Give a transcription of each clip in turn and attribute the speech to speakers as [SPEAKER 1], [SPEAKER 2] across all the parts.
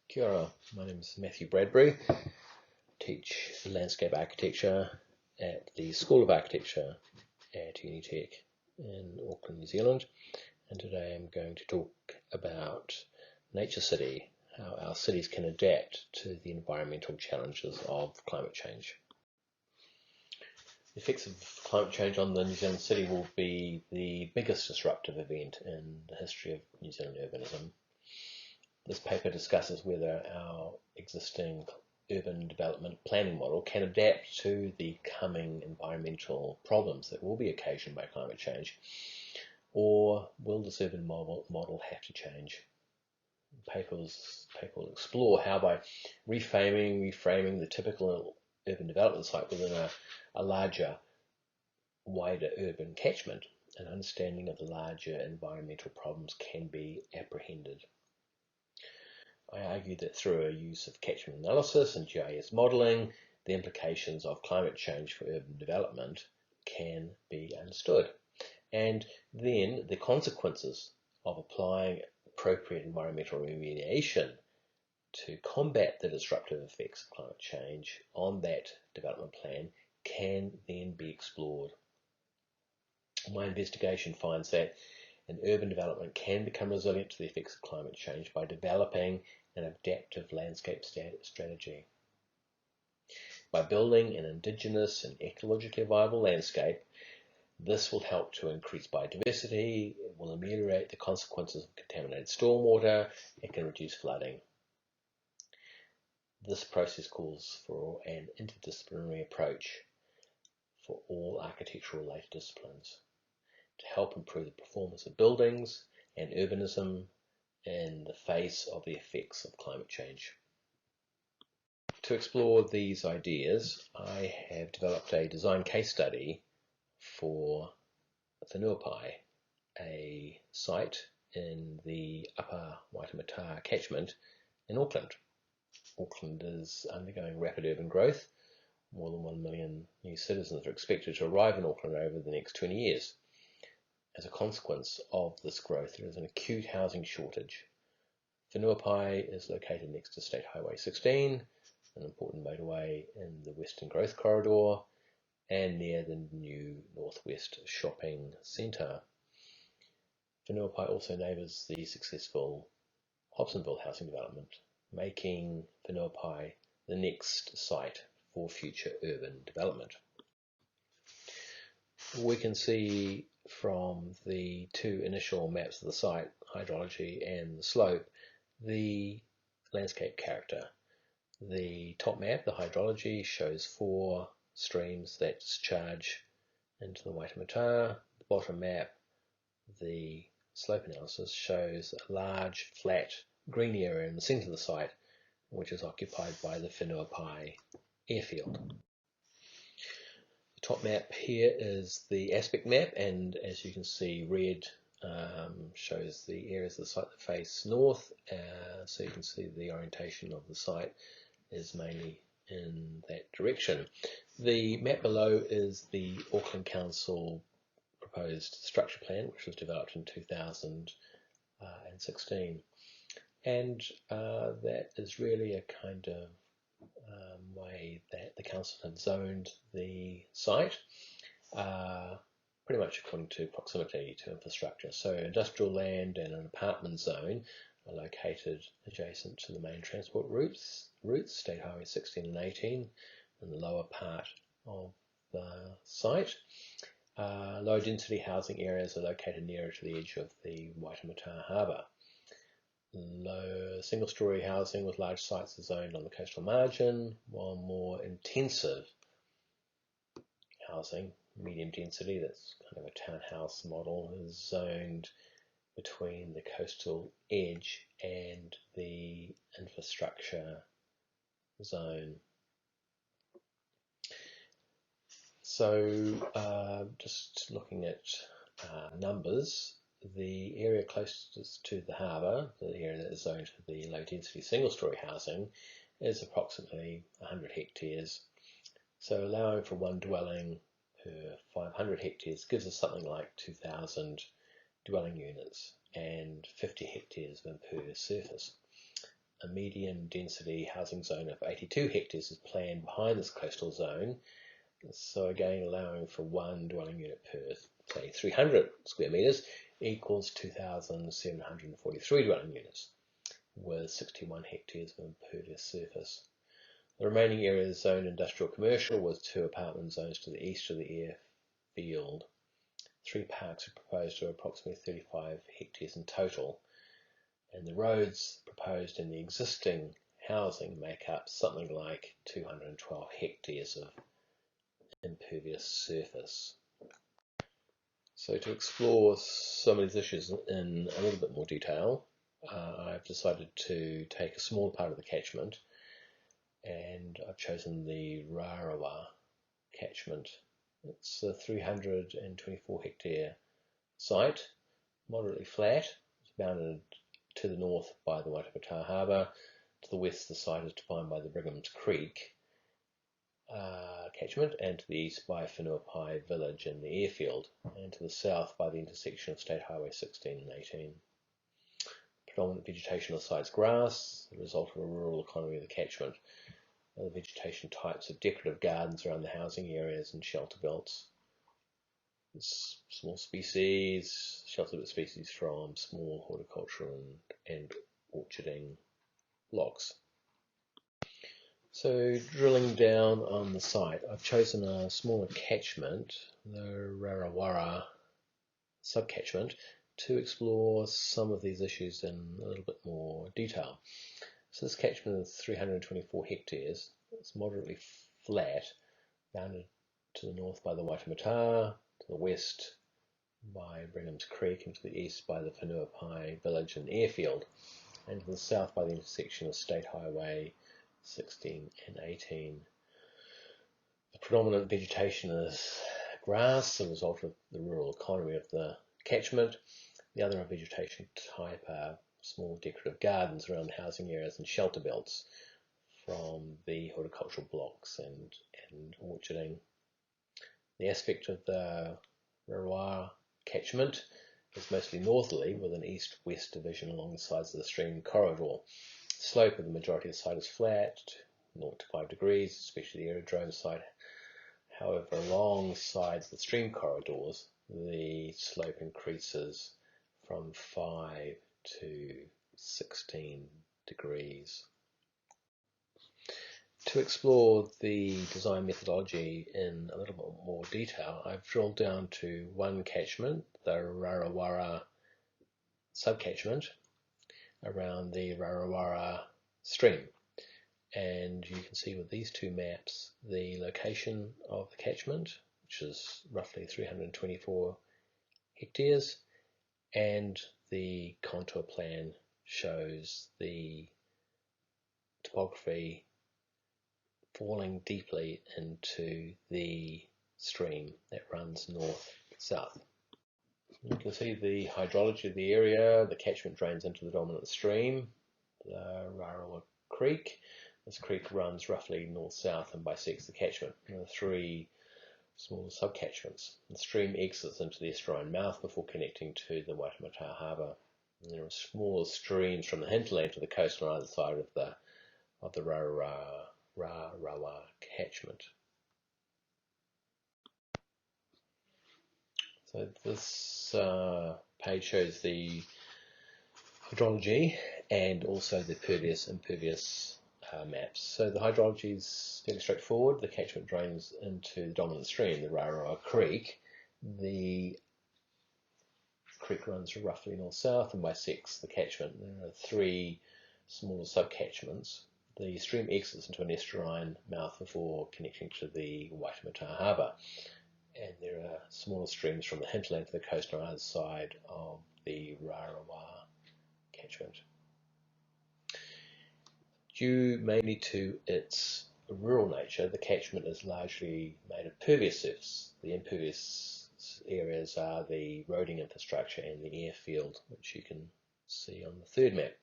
[SPEAKER 1] Kia ora, my name is Matthew Bradbury. I teach landscape architecture at the School of Architecture at Unitec in Auckland, New Zealand. And today I'm going to talk about Nature City, how our cities can adapt to the environmental challenges of climate change. The effects of climate change on the New Zealand city will be the biggest disruptive event in the history of New Zealand urbanism. This paper discusses whether our existing urban development planning model can adapt to the coming environmental problems that will be occasioned by climate change, or will this urban model have to change? The paper will explore how by reframing the typical urban development site within a larger, wider urban catchment, an understanding of the larger environmental problems can be apprehended. I argue that through a use of catchment analysis and GIS modelling, the implications of climate change for urban development can be understood. And then the consequences of applying appropriate environmental remediation to combat the disruptive effects of climate change on that development plan can then be explored. My investigation finds that an urban development can become resilient to the effects of climate change by developing an adaptive landscape strategy. By building an indigenous and ecologically viable landscape, this will help to increase biodiversity, it will ameliorate the consequences of contaminated stormwater, it can reduce flooding. This process calls for an interdisciplinary approach for all architectural related disciplines to help improve the performance of buildings and urbanism in the face of the effects of climate change. To explore these ideas, I have developed a design case study for Whenuapai, a site in the upper Waitemata catchment in Auckland. Auckland is undergoing rapid urban growth. More than 1 million new citizens are expected to arrive in Auckland over the next 20 years. As a consequence of this growth, there is an acute housing shortage. Whenuapai is located next to State Highway 16, an important motorway in the Western Growth Corridor, and near the new Northwest Shopping Centre. Whenuapai also neighbours the successful Hobsonville housing development, making Whenuapai the next site for future urban development. We can see from the two initial maps of the site, hydrology and the slope, the landscape character. The top map, the hydrology, shows 4 streams that discharge into the Waitemata. The bottom map, the slope analysis, shows a large, flat, green area in the centre of the site, which is occupied by the Whenuapai airfield. The top map here is the aspect map, and as you can see, red shows the areas of the site that face north, so you can see the orientation of the site is mainly in that direction. The map below is the Auckland Council proposed structure plan, which was developed in 2016, and that is really a kind of way that the council had zoned the site, pretty much according to proximity to infrastructure. So industrial land and an apartment zone are located adjacent to the main transport routes, State Highway 16 and 18, in the lower part of the site. Low density housing areas are located nearer to the edge of the Waitemata Harbour. Low single-storey housing with large sites are zoned on the coastal margin, while more intensive housing, medium density, that's kind of a townhouse model, is zoned between the coastal edge and the infrastructure zone. So just looking at numbers, the area closest to the harbour, the area that is zoned for the low density single storey housing, is approximately 100 hectares. So allowing for one dwelling per 500 hectares gives us something like 2,000 dwelling units and 50 hectares of impervious surface. a medium density housing zone of 82 hectares is planned behind this coastal zone. So again, allowing for one dwelling unit per, say, 300 square metres equals 2,743 dwelling units with 61 hectares of impervious surface. The remaining area is zoned industrial commercial with 2 apartment zones to the east of the airfield. 3 parks are proposed to approximately 35 hectares in total, and the roads proposed in the existing housing make up something like 212 hectares of impervious surface. So to explore some of these issues in a little bit more detail, I've decided to take a small part of the catchment, and I've chosen the Rarawa catchment. It's a 324 hectare site, moderately flat. It's bounded to the north by the Waitemata Harbour. To the west, the site is defined by the Brigham's Creek catchment, and to the east by Whenuapai village and the airfield, and to the south by the intersection of State Highway 16 and 18. Predominant vegetation of the site's grass, the result of a rural economy of the catchment. Other vegetation types are decorative gardens around the housing areas and shelter belts. Small species, sheltered species from small horticultural and orcharding blocks. So drilling down on the site, I've chosen a smaller catchment, the Rarawa subcatchment, to explore some of these issues in a little bit more detail. So this catchment is 324 hectares. It's moderately flat, bounded to the north by the Waitemata, to the west by Brigham's Creek, and to the east by the Whenuapai village and airfield, and to the south by the intersection of State Highway 16 and 18. The predominant vegetation is grass, the result of the rural economy of the catchment. The other vegetation type are small decorative gardens around the housing areas and shelter belts from the horticultural blocks and orcharding. The aspect of the Rarawa catchment is mostly northerly, with an east-west division along the sides of the stream corridor. The slope of the majority of the site is flat, 0 to 5 degrees, especially the aerodrome site. However, alongside the stream corridors, the slope increases from 5 to 16 degrees. To explore the design methodology in a little bit more detail, I've drilled down to one catchment, the Rarawa subcatchment, around the Rarawa stream. And you can see with these two maps the location of the catchment, which is roughly 324 hectares, and the contour plan shows the topography falling deeply into the stream that runs north-south. You can see the hydrology of the area. The catchment drains into the dominant stream, the Rarawa Creek. This creek runs roughly north-south and bisects the catchment. There are 3 small subcatchments. The stream exits into the estuarine mouth before connecting to the Waitemata Harbour. And there are smaller streams from the hinterland to the coast on either side of the Rarawa catchment. So this page shows the hydrology and also the pervious-impervious maps. So the hydrology is fairly straightforward. The catchment drains into the dominant stream, the Rarawa Creek. The creek runs roughly north-south and bisects the catchment. There are 3 smaller subcatchments. The stream exits into an estuarine mouth before connecting to the Waitemata Harbour. And there are smaller streams from the hinterland to the coast on either side of the Rarawa catchment. Due mainly to its rural nature, the catchment is largely made of pervious surface. The impervious areas are the roading infrastructure and the airfield, which you can see on the 3rd map.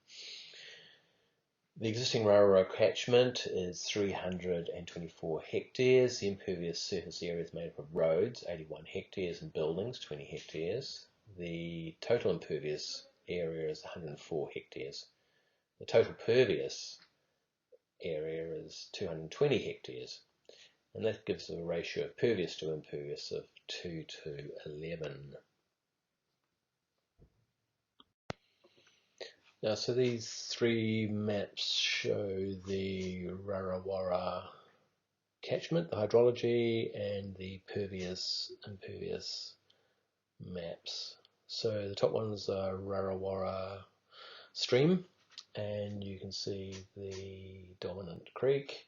[SPEAKER 1] The existing Rarawa catchment is 324 hectares. The impervious surface area is made up of roads, 81 hectares, and buildings, 20 hectares. The total impervious area is 104 hectares. The total pervious area is 220 hectares, and that gives a ratio of pervious to impervious of 2 to 11. Now, so these three maps show the Rarawara catchment, the hydrology, and the pervious impervious maps. So the top one's Rarawara stream, and you can see the dominant creek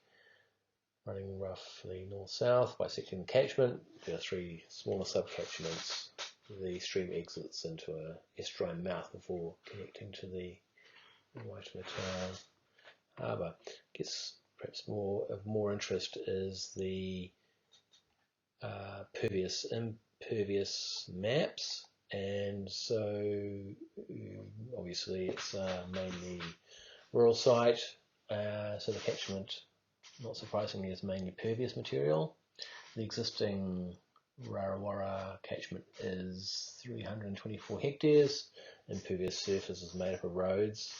[SPEAKER 1] running roughly north-south, bisecting the catchment. There are three smaller sub-catchments. The stream exits into a estuarine mouth before connecting to the Waitemata harbour. I guess perhaps of more interest is the pervious impervious maps, and so obviously it's mainly rural site, so the catchment, not surprisingly, is mainly pervious material. The existing Rarawara catchment is 324 hectares. Impervious surface is made up of roads,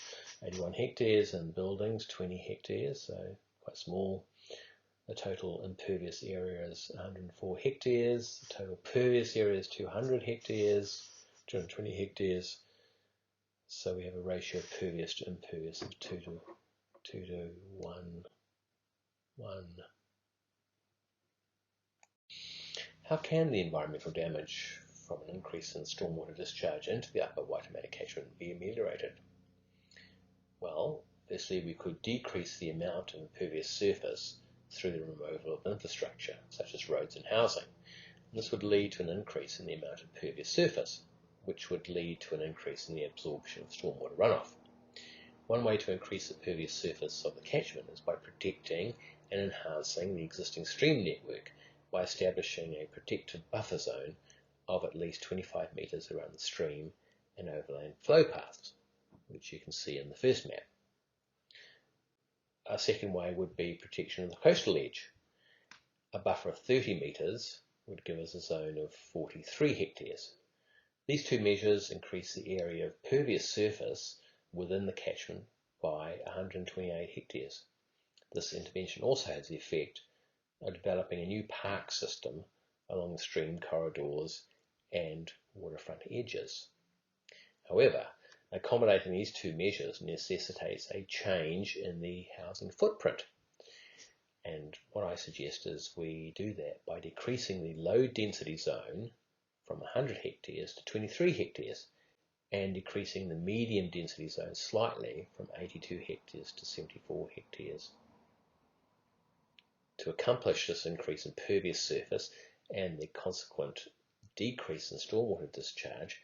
[SPEAKER 1] 81 hectares, and buildings, 20 hectares, so quite small. The total impervious area is 104 hectares. The total pervious area is 200 hectares, 220 hectares. So we have a ratio of pervious to impervious of 2 to 1. How can the environmental damage from an increase in stormwater discharge into the upper Waitemata catchment be ameliorated? Well, firstly, we could decrease the amount of impervious surface through the removal of infrastructure, such as roads and housing. And this would lead to an increase in the amount of pervious surface, which would lead to an increase in the absorption of stormwater runoff. One way to increase the pervious surface of the catchment is by protecting and enhancing the existing stream network by establishing a protected buffer zone of at least 25 metres around the stream and overland flow paths, which you can see in the first map. A second way would be protection of the coastal edge. A buffer of 30 metres would give us a zone of 43 hectares. These two measures increase the area of pervious surface within the catchment by 128 hectares. This intervention also has the effect of developing a new park system along the stream corridors and waterfront edges. However, accommodating these two measures necessitates a change in the housing footprint. And what I suggest is we do that by decreasing the low density zone from 100 hectares to 23 hectares and decreasing the medium density zone slightly from 82 hectares to 74 hectares. To accomplish this increase in pervious surface and the consequent decrease in stormwater discharge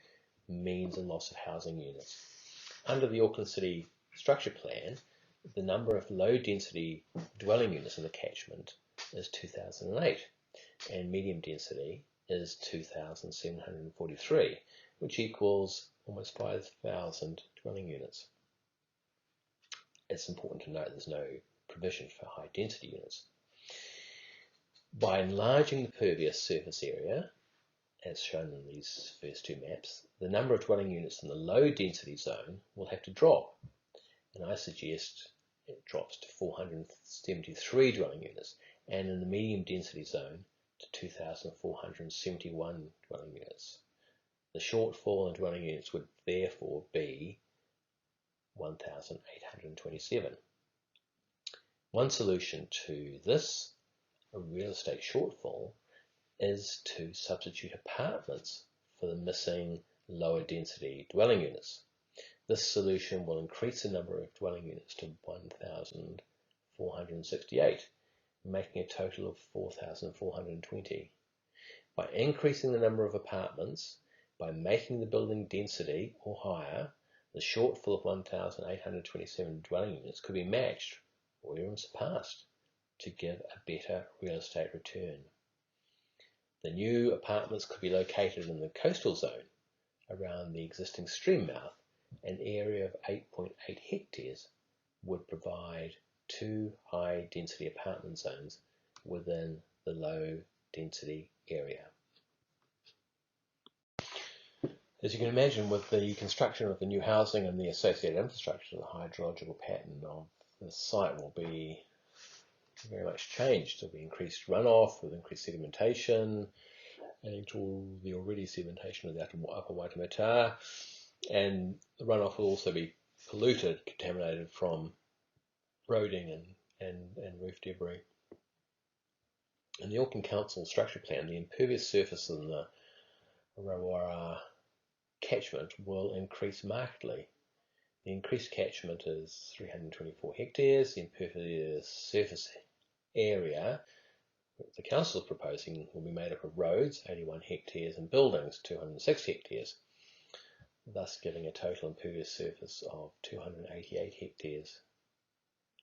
[SPEAKER 1] means a loss of housing units. Under the Auckland City Structure Plan, the number of low density dwelling units in the catchment is 2008 and medium density is 2,743, which equals almost 5,000 dwelling units. It's important to note there's no provision for high density units. By enlarging the pervious surface area, as shown in these first two maps, the number of dwelling units in the low density zone will have to drop, and I suggest it drops to 473 dwelling units, and in the medium density zone to 2,471 dwelling units. The shortfall in dwelling units would therefore be 1,827. One solution to this, a real estate shortfall, is to substitute apartments for the missing lower density dwelling units. This solution will increase the number of dwelling units to 1,468, making a total of 4,420. By increasing the number of apartments, by making the building density or higher, the shortfall of 1,827 dwelling units could be matched or even surpassed to give a better real estate return. The new apartments could be located in the coastal zone around the existing stream mouth. An area of 8.8 hectares would provide two high density apartment zones within the low density area. As you can imagine, with the construction of the new housing and the associated infrastructure, the hydrological pattern of the site will be very much changed. There'll be increased runoff with increased sedimentation, adding to the already sedimentation of the upper Waitemata, and the runoff will also be polluted, contaminated from roading and roof debris. In the Auckland Council structure plan, the impervious surface in the Raroara catchment will increase markedly. The increased catchment is 324 hectares. The impervious surface area the council is proposing will be made up of roads, 81 hectares, and buildings, 206 hectares, thus giving a total impervious surface of 288 hectares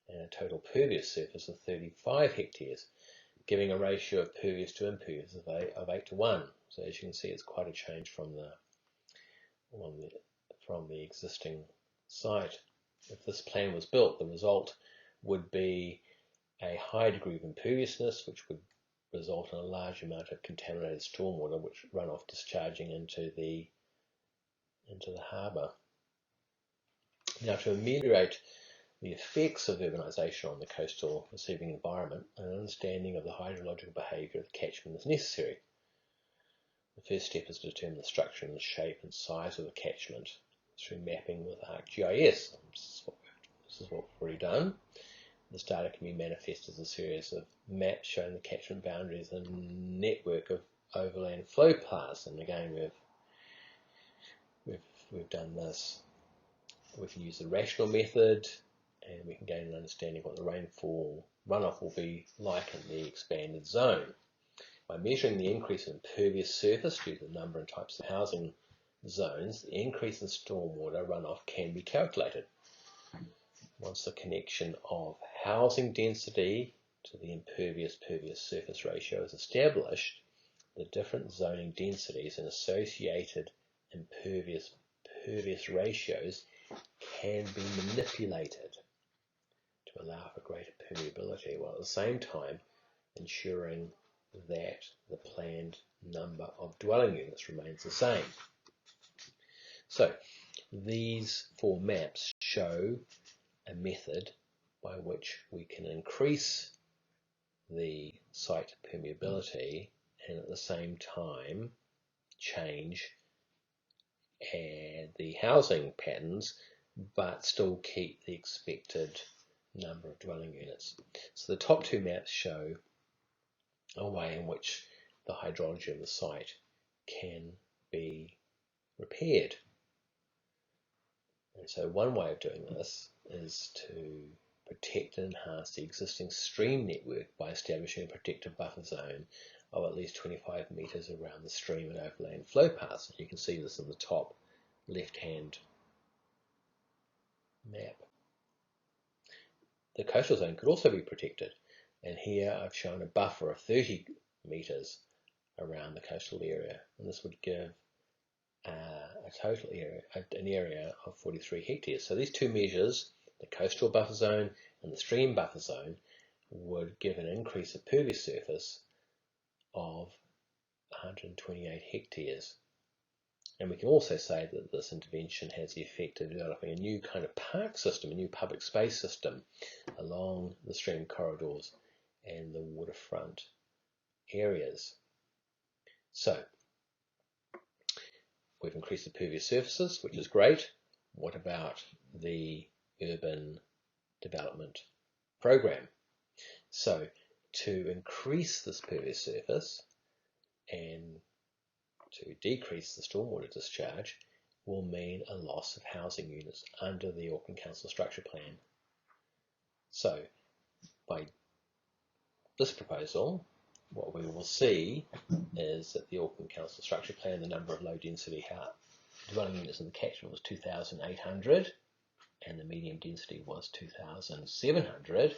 [SPEAKER 1] and a total pervious surface of 35 hectares, giving a ratio of pervious to impervious of 8 to 1. So as you can see, it's quite a change from the existing site. If this plan was built, the result would be a high degree of imperviousness, which would result in a large amount of contaminated stormwater, which run off discharging into the harbour. Now, to ameliorate the effects of urbanisation on the coastal receiving environment, an understanding of the hydrological behaviour of the catchment is necessary. The first step is to determine the structure and the shape and size of the catchment through mapping with ArcGIS. This is what we've already done. This data can be manifested as a series of maps showing the catchment boundaries and network of overland flow paths. And again, we've done this. We can use the rational method, and we can gain an understanding of what the rainfall runoff will be like in the expanded zone. By measuring the increase in impervious surface due to the number and types of housing zones, the increase in stormwater runoff can be calculated. Once the connection of housing density to the impervious-pervious surface ratio is established, the different zoning densities and associated impervious-pervious ratios can be manipulated to allow for greater permeability, while at the same time ensuring that the planned number of dwelling units remains the same. So these four maps show a method by which we can increase the site permeability and at the same time change the housing patterns, but still keep the expected number of dwelling units. So the top two maps show a way in which the hydrology of the site can be repaired. And so one way of doing this is to protect and enhance the existing stream network by establishing a protective buffer zone of at least 25 metres around the stream and overland flow paths. You can see this in the top left-hand map. The coastal zone could also be protected, and here I've shown a buffer of 30 metres around the coastal area, and this would give a total area, an area of 43 hectares. So these two measures, the coastal buffer zone and the stream buffer zone, would give an increase of pervious surface of 128 hectares. And we can also say that this intervention has the effect of developing a new kind of park system, a new public space system along the stream corridors and the waterfront areas. So we've increased the pervious surfaces, which is great. What about the urban development program? So to increase this pervious surface and to decrease the stormwater discharge will mean a loss of housing units under the Auckland Council structure plan. So by this proposal, what we will see is that the Auckland Council structure plan, the number of low density dwelling units in the catchment was 2,800 and the medium density was 2,700.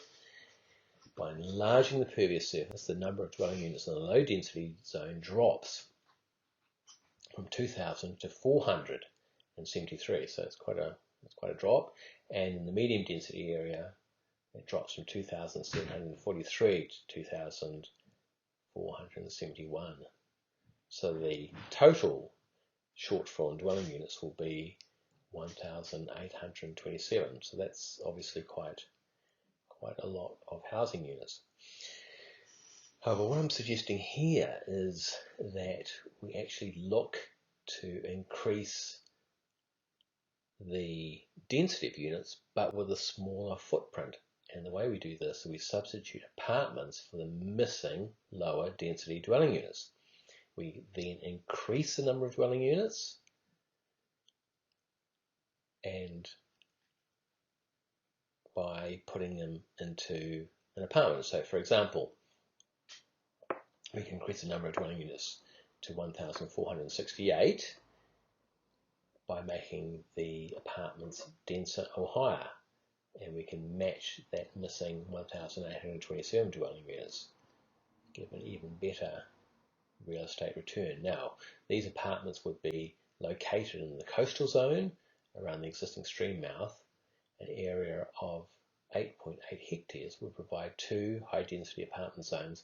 [SPEAKER 1] By enlarging the pervious surface, the number of dwelling units in the low density zone drops from 2,000 to 473. So it's quite a drop. And in the medium density area, it drops from 2,743 to 2,471. So the total shortfall in dwelling units will be 1,827. So that's obviously quite a lot of housing units. However, what I'm suggesting here is that we actually look to increase the density of units, but with a smaller footprint. And the way we do this is we substitute apartments for the missing lower density dwelling units. We then increase the number of dwelling units and by putting them into an apartment. So for example, we can increase the number of dwelling units to 1,468 by making the apartments denser or higher, and we can match that missing 1,827 dwelling units, give an even better real estate return. Now, these apartments would be located in the coastal zone around the existing stream mouth. An area of 8.8 hectares would provide 2 high-density apartment zones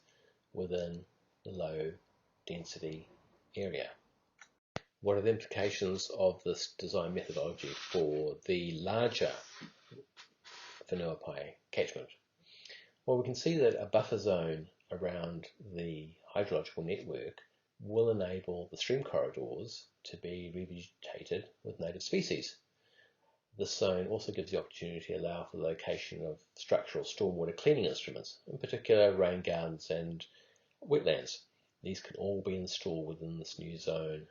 [SPEAKER 1] within the low-density area. What are the implications of this design methodology for the larger Whenuapai catchment? Well, we can see that a buffer zone around the hydrological network will enable the stream corridors to be revegetated with native species. This zone also gives the opportunity to allow for the location of structural stormwater cleaning instruments, in particular rain gardens and wetlands. These can all be installed within this new zone.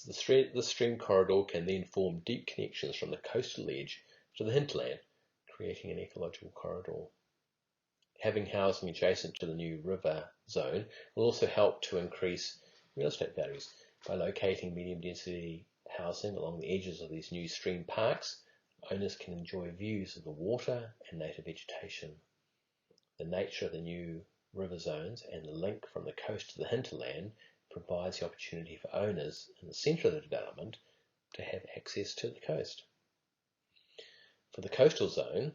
[SPEAKER 1] The stream corridor can then form deep connections from the coastal edge to the hinterland, creating an ecological corridor. Having housing adjacent to the new river zone will also help to increase real estate values. By locating medium density housing along the edges of these new stream parks, owners can enjoy views of the water and native vegetation. The nature of the new river zones and the link from the coast to the hinterland provides the opportunity for owners in the centre of the development to have access to the coast. For the coastal zone,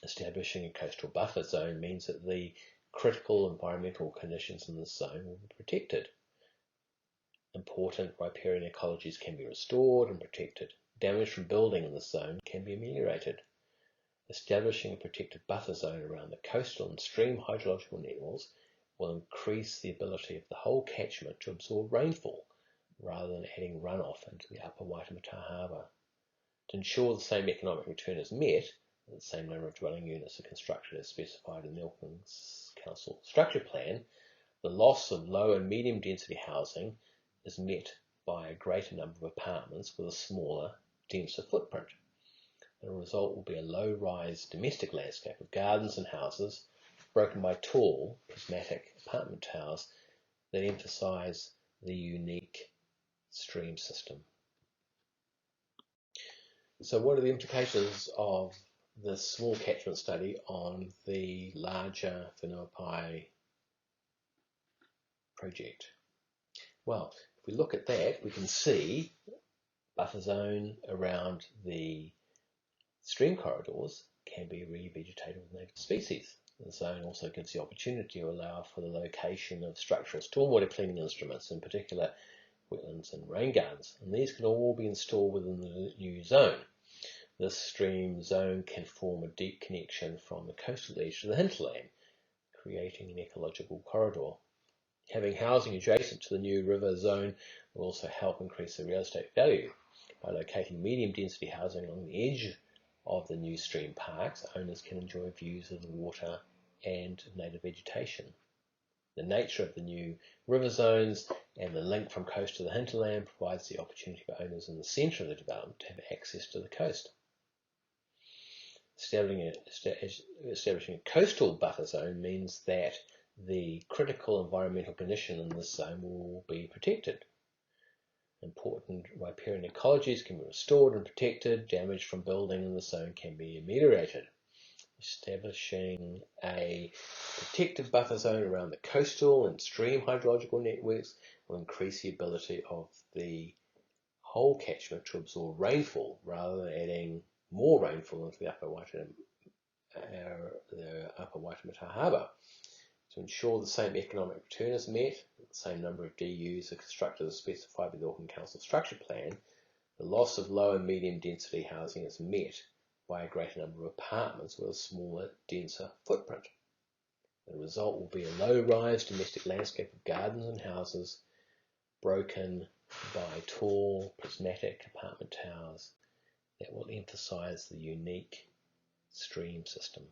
[SPEAKER 1] establishing a coastal buffer zone means that the critical environmental conditions in this zone will be protected. Important riparian ecologies can be restored and protected. Damage from building in this zone can be ameliorated. Establishing a protected buffer zone around the coastal and stream hydrological networks will increase the ability of the whole catchment to absorb rainfall rather than adding runoff into the upper Waitemata Harbour. To ensure the same economic return is met, and the same number of dwelling units are constructed as specified in the Auckland Council Structure Plan, the loss of low and medium density housing is met by a greater number of apartments with a smaller, denser footprint. The result will be a low-rise domestic landscape of gardens and houses broken by tall, prismatic apartment towers that emphasise the unique stream system. So what are the implications of this small catchment study on the larger Whenuapai project? Well, if we look at that, we can see buffer zone around the stream corridors can be revegetated with native species. The zone also gives the opportunity to allow for the location of structural stormwater cleaning instruments, in particular wetlands and rain gardens, and these can all be installed within the new zone. This stream zone can form a deep connection from the coastal edge to the hinterland, creating an ecological corridor. Having housing adjacent to the new river zone will also help increase the real estate value. By locating medium density housing along the edge of the new stream parks, owners can enjoy views of the water and native vegetation. The nature of the new river zones and the link from coast to the hinterland provides the opportunity for owners in the centre of the development to have access to the coast. Establishing a coastal buffer zone means that the critical environmental condition in this zone will be protected. Important riparian ecologies can be restored and protected. Damage from building in the zone can be ameliorated. Establishing a protected buffer zone around the coastal and stream hydrological networks will increase the ability of the whole catchment to absorb rainfall rather than adding more rainfall into the upper Waitemata Harbour. To ensure the same economic return is met, the same number of DUs are constructed as specified by the Auckland Council Structure Plan, the loss of low and medium density housing is met by a greater number of apartments with a smaller, denser footprint. The result will be a low-rise domestic landscape of gardens and houses broken by tall, prismatic apartment towers that will emphasise the unique stream system.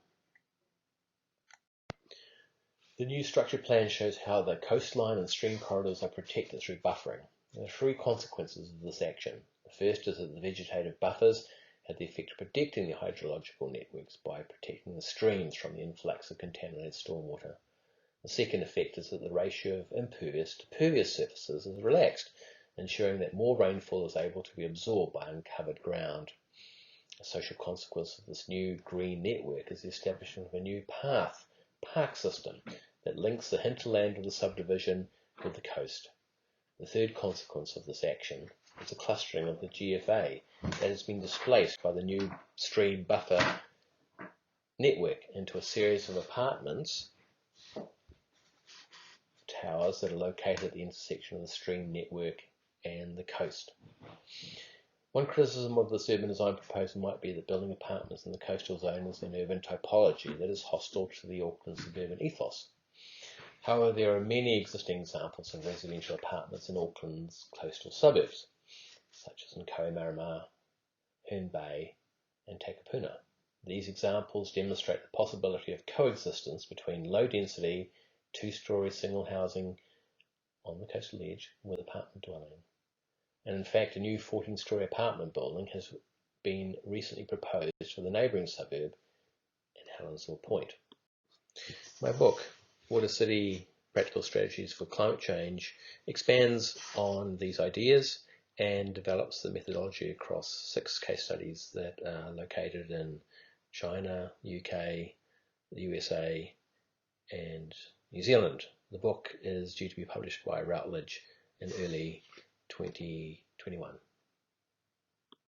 [SPEAKER 1] The new structure plan shows how the coastline and stream corridors are protected through buffering. There are three consequences of this action. The first is that the vegetative buffers have the effect of protecting the hydrological networks by protecting the streams from the influx of contaminated stormwater. The second effect is that the ratio of impervious to pervious surfaces is relaxed, ensuring that more rainfall is able to be absorbed by uncovered ground. A social consequence of this new green network is the establishment of a new park system that links the hinterland of the subdivision with the coast. The third consequence of this action is the clustering of the GFA that has been displaced by the new stream buffer network into a series of apartments towers that are located at the intersection of the stream network and the coast. One criticism of this urban design proposal might be that building apartments in the coastal zone is an urban typology that is hostile to the Auckland suburban ethos. However, there are many existing examples of residential apartments in Auckland's coastal suburbs, such as in Kohimarama, Herne Bay and Takapuna. These examples demonstrate the possibility of coexistence between low-density, two-storey single housing on the coastal edge with apartment dwelling. And in fact, a new 14-storey apartment building has been recently proposed for the neighbouring suburb in Helensville Point. My book, Water City Practical Strategies for Climate Change, expands on these ideas and develops the methodology across 6 case studies that are located in China, UK, the USA and New Zealand. The book is due to be published by Routledge in early 2021.